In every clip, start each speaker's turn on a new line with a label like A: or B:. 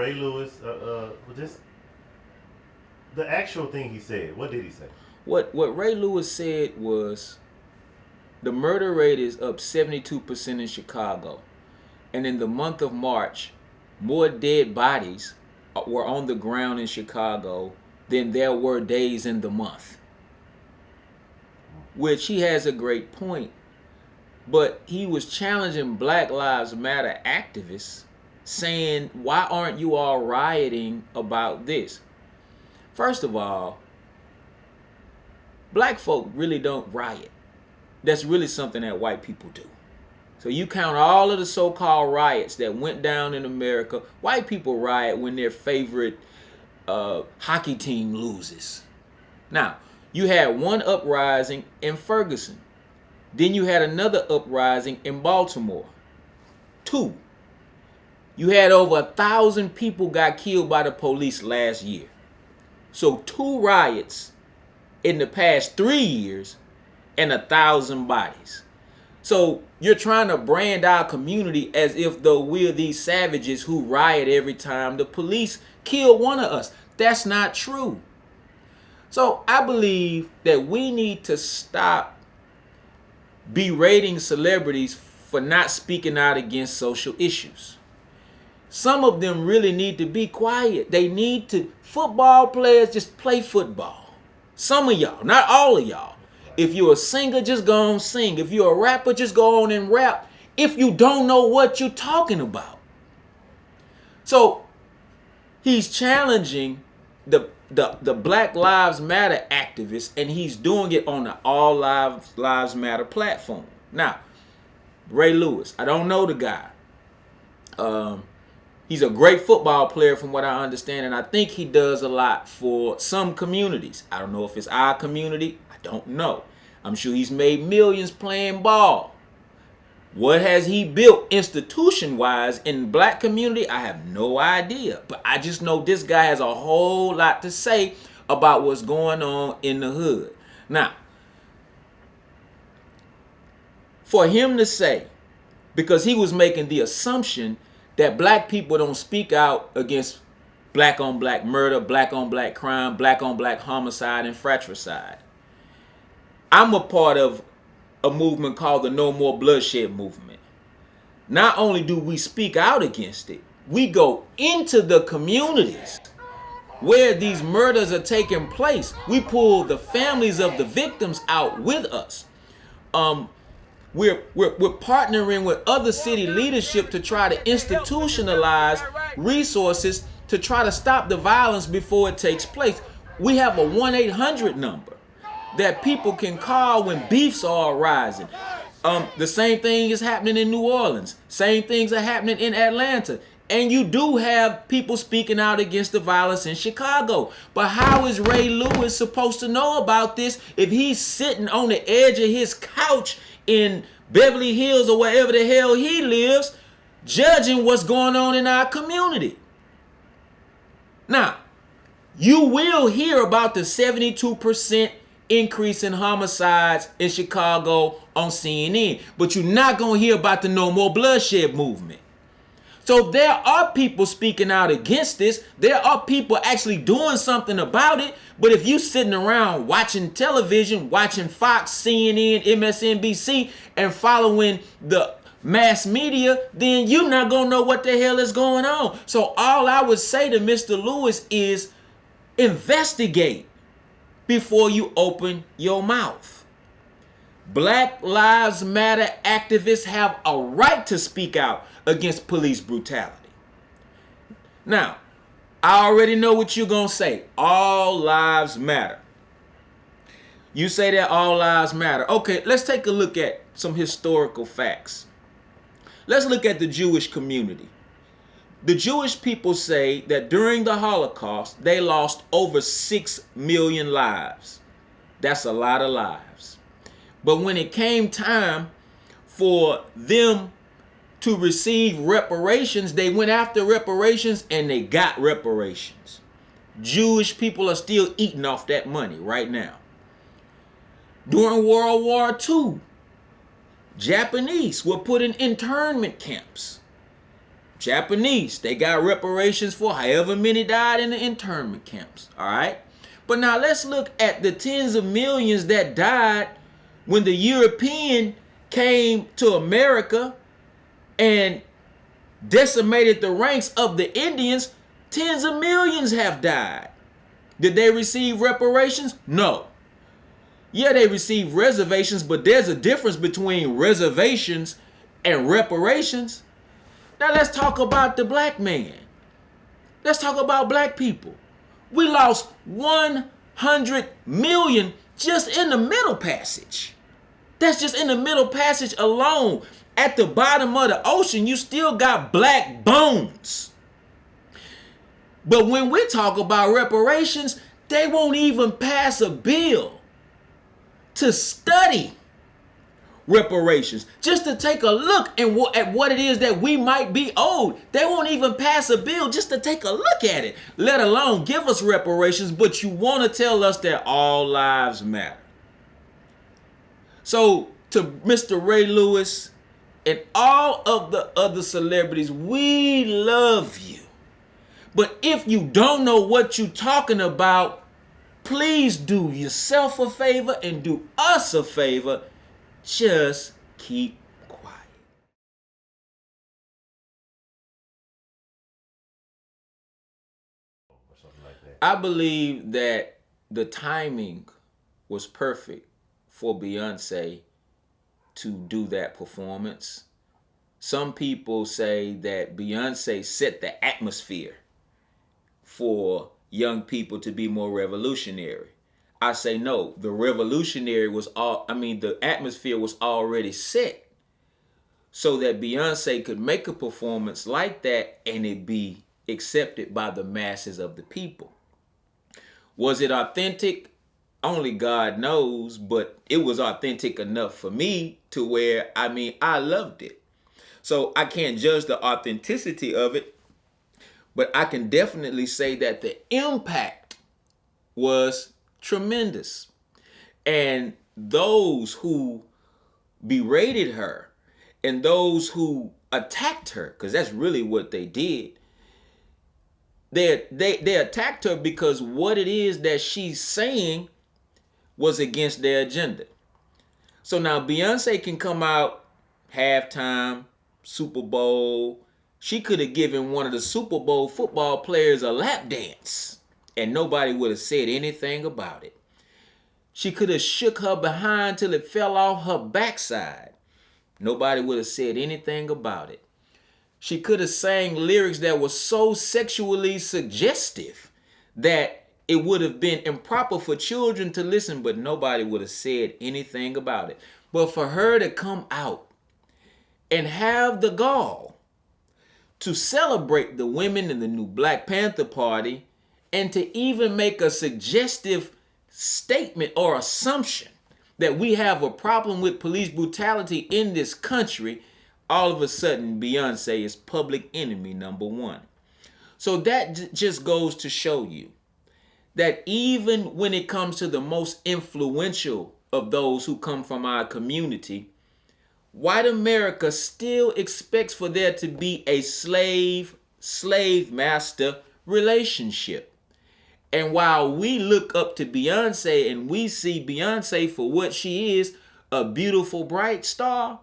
A: Ray Lewis, just the actual thing he said. What did he say?
B: What Ray Lewis said was the murder rate is up 72% in Chicago. And in the month of March, more dead bodies were on the ground in Chicago than there were days in the month. Which he has a great point. But he was challenging Black Lives Matter activists, saying, why aren't you all rioting about this? First of all, black folk really don't riot. That's really something that white people do. So you count all of the so-called riots that went down in America. White people riot when their favorite hockey team loses. Now, you had one uprising in Ferguson. Then you had another uprising in Baltimore. 2. You had over 1,000 people got killed by the police last year. So 2 riots in the past 3 years and 1,000 bodies. So you're trying to brand our community as if though we're these savages who riot every time the police kill one of us. That's not true. So I believe that we need to stop berating celebrities for not speaking out against social issues. Some of them really need to be quiet. They need to, football players just play football. Some of y'all, not all of y'all. If you're a singer, just go on sing. If you're a rapper, just go on and rap. If you don't know what you're talking about. So he's challenging the Black Lives Matter activists, and he's doing it on the All Lives Matter platform. Now, Ray Lewis, I don't know the guy. He's a great football player from what I understand, and I think he does a lot for some communities. I don't know if it's our community. I don't know. I'm sure he's made millions playing ball. What has he built institution-wise in the black community? I have no idea. But I just know this guy has a whole lot to say about what's going on in the hood. Now, for him to say, because he was making the assumption that black people don't speak out against black-on-black murder, black-on-black crime, black-on-black homicide, and fratricide. I'm a part of a movement called the No More Bloodshed movement. Not only do we speak out against it, we go into the communities where these murders are taking place. We pull the families of the victims out with us. We're partnering with other city leadership to try to institutionalize resources to try to stop the violence before it takes place. We have a 1-800 number that people can call when beefs are arising. The same thing is happening in New Orleans. Same things are happening in Atlanta. And you do have people speaking out against the violence in Chicago. But how is Ray Lewis supposed to know about this if he's sitting on the edge of his couch in Beverly Hills or wherever the hell he lives, judging what's going on in our community? Now, you will hear about the 72% increase in homicides in Chicago on CNN, but you're not going to hear about the No More Bloodshed movement. So there are people speaking out against this. There are people actually doing something about it. But if you sitting around watching television, watching Fox, CNN, MSNBC, and following the mass media, then you're not going to know what the hell is going on. So all I would say to Mr. Lewis is investigate before you open your mouth. Black Lives Matter activists have a right to speak out against police brutality. Now, I already know what you're going to say. All lives matter. You say that all lives matter. Okay, let's take a look at some historical facts. Let's look at the Jewish community. The Jewish people say that during the Holocaust, they lost over 6 million lives. That's a lot of lives. But when it came time for them to receive reparations, they went after reparations and they got reparations. Jewish people are still eating off that money right now. During World War II, Japanese were put in internment camps. Japanese, they got reparations for however many died in the internment camps. All right. But now let's look at the tens of millions that died when the European came to America and decimated the ranks of the Indians. Tens of millions have died. Did they receive reparations? No. Yeah, they received reservations, but there's a difference between reservations and reparations. Now let's talk about the black man. Let's talk about black people. We lost 100 million just in the Middle Passage. That's just in the Middle Passage alone. At the bottom of the ocean, you still got black bones. But when we talk about reparations, they won't even pass a bill to study reparations, just to take a look at what it is that we might be owed. They won't even pass a bill just to take a look at it, let alone give us reparations. But you want to tell us that all lives matter. So to Mr. Ray Lewis and all of the other celebrities, we love you. But if you don't know what you're talking about, please do yourself a favor and do us a favor. Just keep quiet.
A: Or something like that.
B: I believe that the timing was perfect for Beyonce to do that performance. Some people say that Beyonce set the atmosphere for young people to be more revolutionary. I say no, the atmosphere was already set so that Beyonce could make a performance like that and it be accepted by the masses of the people. Was it authentic? Only God knows, but it was authentic enough for me to where, I loved it. So I can't judge the authenticity of it, but I can definitely say that the impact was tremendous. And those who berated her and those who attacked her, because that's really what they did, they attacked her because what it is that she's saying was against their agenda. So now Beyonce can come out halftime, Super Bowl. She could have given one of the Super Bowl football players a lap dance and nobody would have said anything about it. She could have shook her behind till it fell off her backside. Nobody would have said anything about it. She could have sang lyrics that were so sexually suggestive that it would have been improper for children to listen, but nobody would have said anything about it. But for her to come out and have the gall to celebrate the women in the new Black Panther Party and to even make a suggestive statement or assumption that we have a problem with police brutality in this country, all of a sudden Beyonce is public enemy number one. So that just goes to show you that even when it comes to the most influential of those who come from our community, white America still expects for there to be a slave-master relationship. And while we look up to Beyonce and we see Beyonce for what she is, a beautiful, bright star,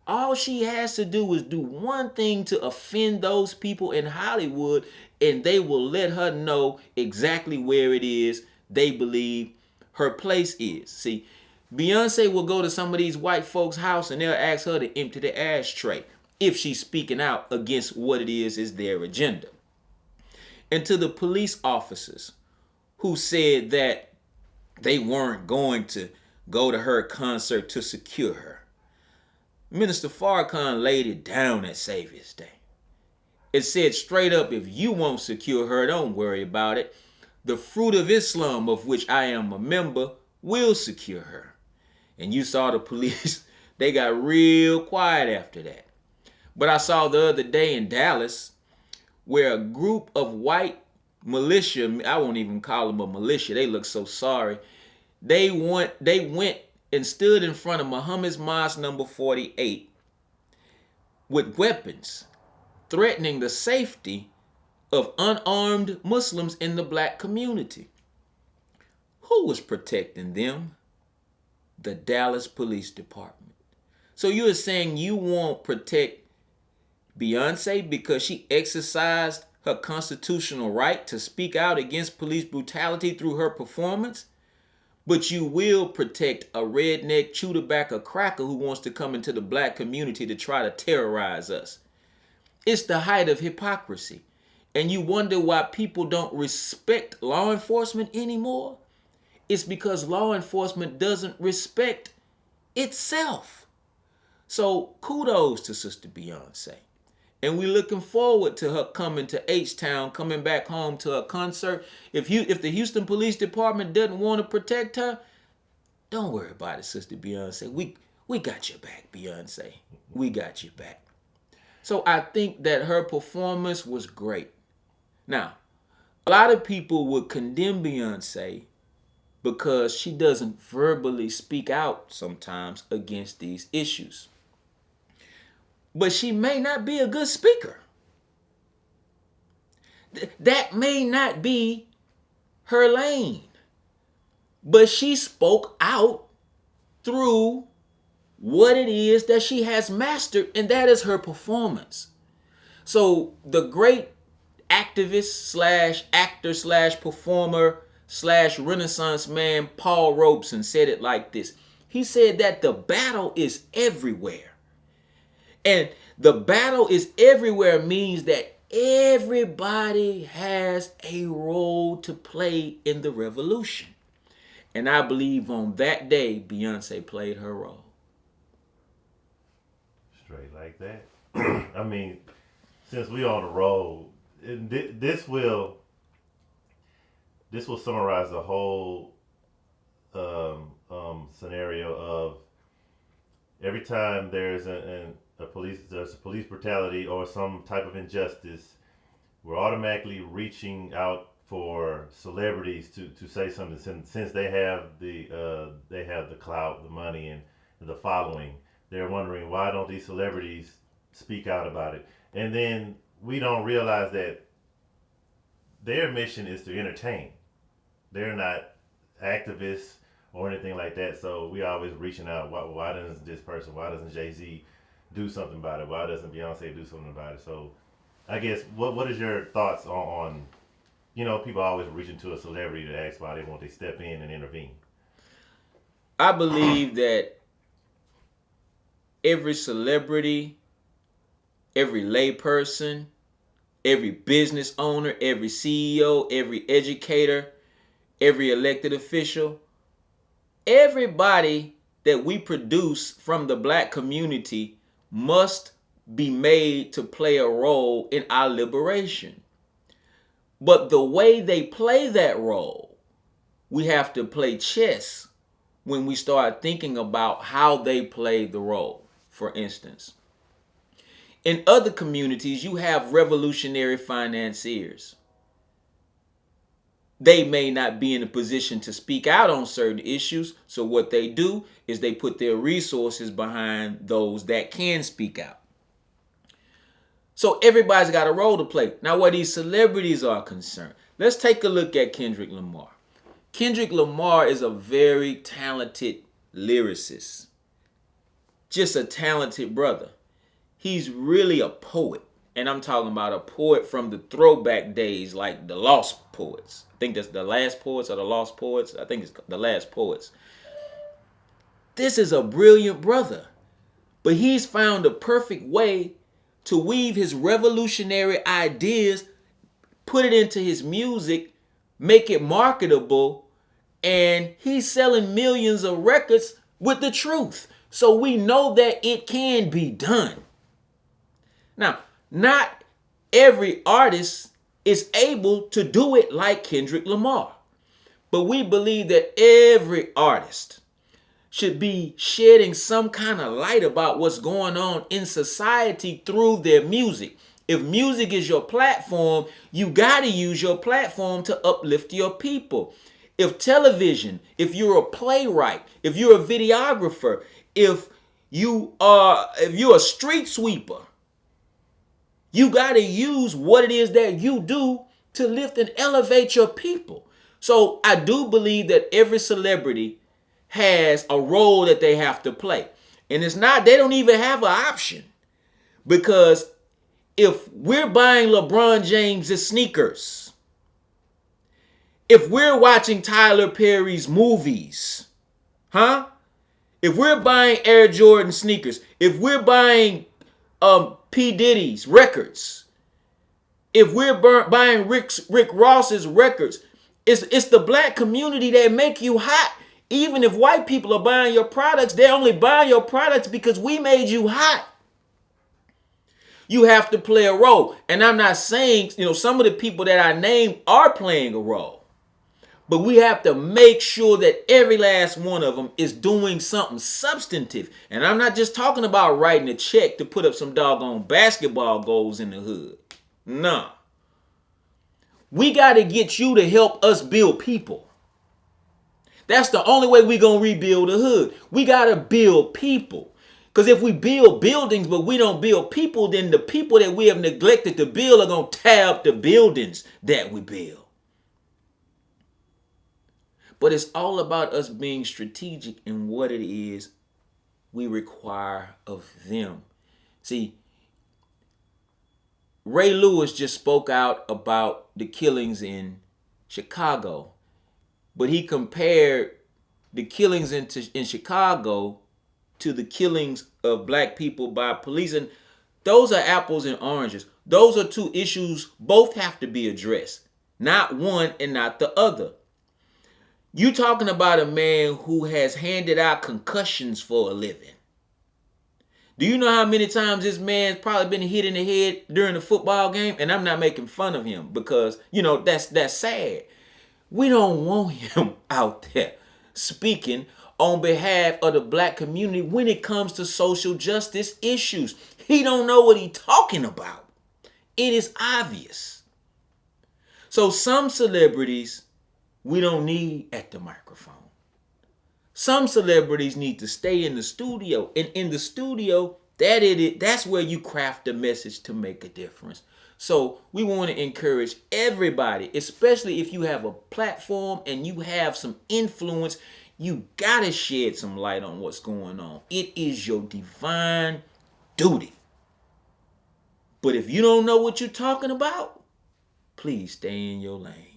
B: all she has to do is do one thing to offend those people in Hollywood, and they will let her know exactly where it is they believe her place is. See, Beyonce will go to some of these white folks' house and they'll ask her to empty the ashtray if she's speaking out against what it is their agenda. And to the police officers who said that they weren't going to go to her concert to secure her, Minister Farrakhan laid it down at Savior's Day. It said straight up, if you won't secure her, don't worry about it. The Fruit of Islam, of which I am a member, will secure her. And you saw the police, they got real quiet after that. But I saw the other day in Dallas where a group of white militia, I won't even call them a militia, they look so sorry. They went and stood in front of Muhammad's Mosque number 48 with weapons threatening the safety of unarmed Muslims in the black community. Who was protecting them? The Dallas Police Department. So you are saying you won't protect Beyonce because she exercised her constitutional right to speak out against police brutality through her performance, but you will protect a redneck chew tobacco cracker who wants to come into the black community to try to terrorize us. It's the height of hypocrisy. And you wonder why people don't respect law enforcement anymore? It's because law enforcement doesn't respect itself. So kudos to Sister Beyonce. And we're looking forward to her coming to H-Town, coming back home to her concert. If the Houston Police Department doesn't want to protect her, don't worry about it, Sister Beyonce. We got your back, Beyonce. We got your back. So I think that her performance was great. Now, a lot of people would condemn Beyonce because she doesn't verbally speak out sometimes against these issues. But she may not be a good speaker. That may not be her lane. But she spoke out through what it is that she has mastered, and that is her performance. So the great activist / actor / performer / Renaissance man Paul Robeson said it like this. He said that the battle is everywhere. And the battle is everywhere means that everybody has a role to play in the revolution. And I believe on that day, Beyonce played her role.
A: Straight like that. I mean, since we on the road, this will summarize the whole scenario of every time there's police brutality or some type of injustice, we're automatically reaching out for celebrities to say something since they have the clout, the money, and the following. They're wondering, why don't these celebrities speak out about it? And then we don't realize that their mission is to entertain. They're not activists or anything like that. So we always reaching out. Why doesn't this person? Why doesn't Jay-Z do something about it? Why doesn't Beyonce do something about it? So I guess what is your thoughts on people always reaching to a celebrity to ask why they want to step in and intervene?
B: I believe that every celebrity, every layperson, every business owner, every CEO, every educator, every elected official, everybody that we produce from the black community must be made to play a role in our liberation. But the way they play that role, we have to play chess when we start thinking about how they play the role. For instance, in other communities, you have revolutionary financiers. They may not be in a position to speak out on certain issues, so what they do is they put their resources behind those that can speak out. So everybody's got a role to play. Now, where these celebrities are concerned, let's take a look at Kendrick Lamar. Kendrick Lamar is a very talented lyricist. Just a talented brother. He's really a poet. And I'm talking about a poet from the throwback days, like the Lost Poets. I think that's the Last Poets or the Lost Poets. I think it's the Last Poets. This is a brilliant brother. But he's found a perfect way to weave his revolutionary ideas, put it into his music, make it marketable, and he's selling millions of records with the truth. So we know that it can be done. Now, not every artist is able to do it like Kendrick Lamar. But we believe that every artist should be shedding some kind of light about what's going on in society through their music. If music is your platform, you got to use your platform to uplift your people. If television, if you're a playwright, if you're a videographer, if you're a street sweeper, You got to use what it is that you do to lift and elevate your people. So I do believe that every celebrity has a role that they have to play. And it's not, they don't even have an option. Because if we're buying LeBron James' sneakers, if we're watching Tyler Perry's movies, if we're buying Air Jordan sneakers, if we're buying P. Diddy's records, if we're buying Rick Ross's records, it's the black community that make you hot. Even if white people are buying your products, they're only buying your products because we made you hot. You have to play a role. And I'm not saying, some of the people that I named are playing a role. But we have to make sure that every last one of them is doing something substantive. And I'm not just talking about writing a check to put up some doggone basketball goals in the hood. No. We got to get you to help us build people. That's the only way we're going to rebuild the hood. We got to build people. Because if we build buildings but we don't build people, then the people that we have neglected to build are going to tear up the buildings that we build. But it's all about us being strategic in what it is we require of them. See, Ray Lewis just spoke out about the killings in Chicago. But he compared the killings in Chicago to the killings of black people by police. And those are apples and oranges. Those are two issues, both have to be addressed. Not one and not the other. You talking about a man who has handed out concussions for a living. Do you know how many times this man's probably been hit in the head during a football game? And I'm not making fun of him because, that's sad. We don't want him out there speaking on behalf of the black community when it comes to social justice issues. He don't know what he's talking about. It is obvious. So some celebrities we don't need at the microphone. Some celebrities need to stay in the studio. And in the studio, that's where you craft a message to make a difference. So we want to encourage everybody, especially if you have a platform and you have some influence, you got to shed some light on what's going on. It is your divine duty. But if you don't know what you're talking about, please stay in your lane.